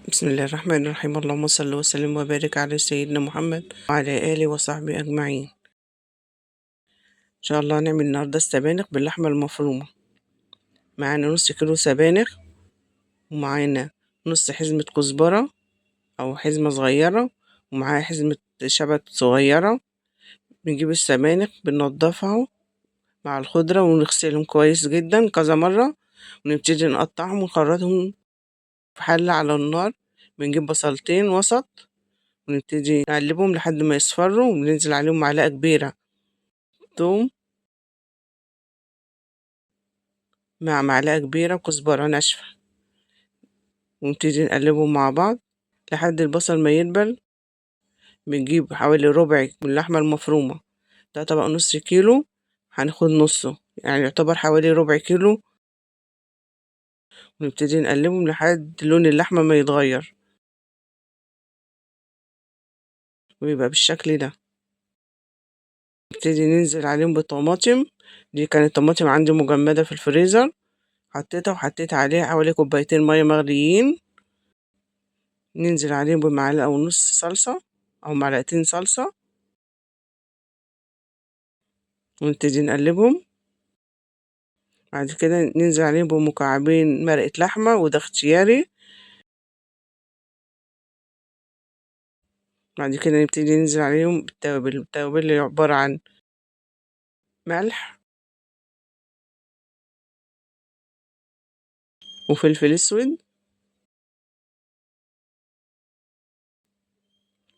بسم الله الرحمن الرحيم. اللهم صل وسلم وبارك على سيدنا محمد وعلى آله وصحبه أجمعين. إن شاء الله هنعمل النهاردة السبانخ باللحمة المفرومة. معانا نص كيلو سبانخ، ومعانا نص حزمة كزبرة أو حزمة صغيرة، ومعاها حزمة شبت صغيرة. بنجيب السبانخ بننضفها مع الخضرة ونغسلهم كويس جدا كذا مرة، ونبتدي نقطعهم ونخرطهم في حلة على النار. بنجيب بصلتين وسط ونبتدي نقلبهم لحد ما يصفروا، وننزل عليهم معلقة كبيرة توم مع معلقة كبيرة كزبرة ناشفة، ونبتدي نقلبهم مع بعض لحد البصل ما يدبل. بنجيب حوالي ربع من اللحمة المفرومة، ده طبق نص كيلو، هناخد نصه يعني يعتبر حوالي ربع كيلو، ونبتدي نقلبهم لحد لون اللحمة ما يتغير ويبقى بالشكل ده. نبتدي ننزل عليهم بالطماطم، دي كانت طماطم عندي مجمدة في الفريزر، حطيتها وحطيت عليها حوالي كوبايتين مية مغليين. ننزل عليهم بمعلقة ونص صلصة أو معلقتين صلصة، ونبتدي نقلبهم. بعد كده ننزل عليهم بمكعبين مرقة لحمة وده اختياري. بعد كده نبتدي ننزل عليهم التوابل اللي عبارة عن ملح وفلفل اسود،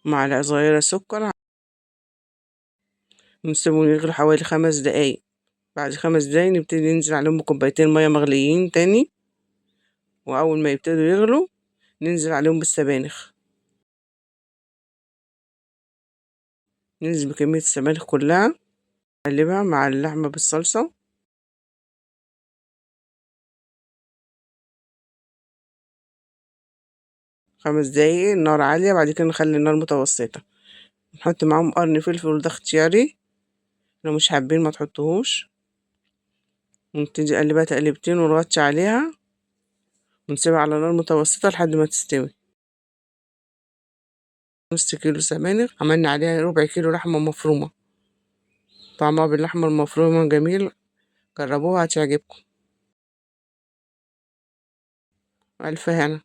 معلقة صغيرة سكر، ونسيبهم يغلوا حوالي 5 دقايق. بعد 5 دقايق نبتدي ننزل عليهم بكوبايتين مية مغليين تاني، وأول ما يبتدوا يغلوا ننزل عليهم بالسبانخ. ننزل بكمية السبانخ كلها، نقلبها مع اللحمة بالصلصة 5 دقايق، النار عالية. بعد كده نخلي النار متوسطة، نحط معاهم قرن فلفل وده اختياري، لو مش حابين ما تحطوهوش. ونبتدي نقلبها تقلبتين ونغطي عليها ونسيبها على نار متوسطة لحد ما تستوي. نص كيلو سبانخ عملنا عليها ربع كيلو لحمة مفرومة، طعمها باللحمة المفرومة جميل، جربوها هتعجبكم. ألف هنا.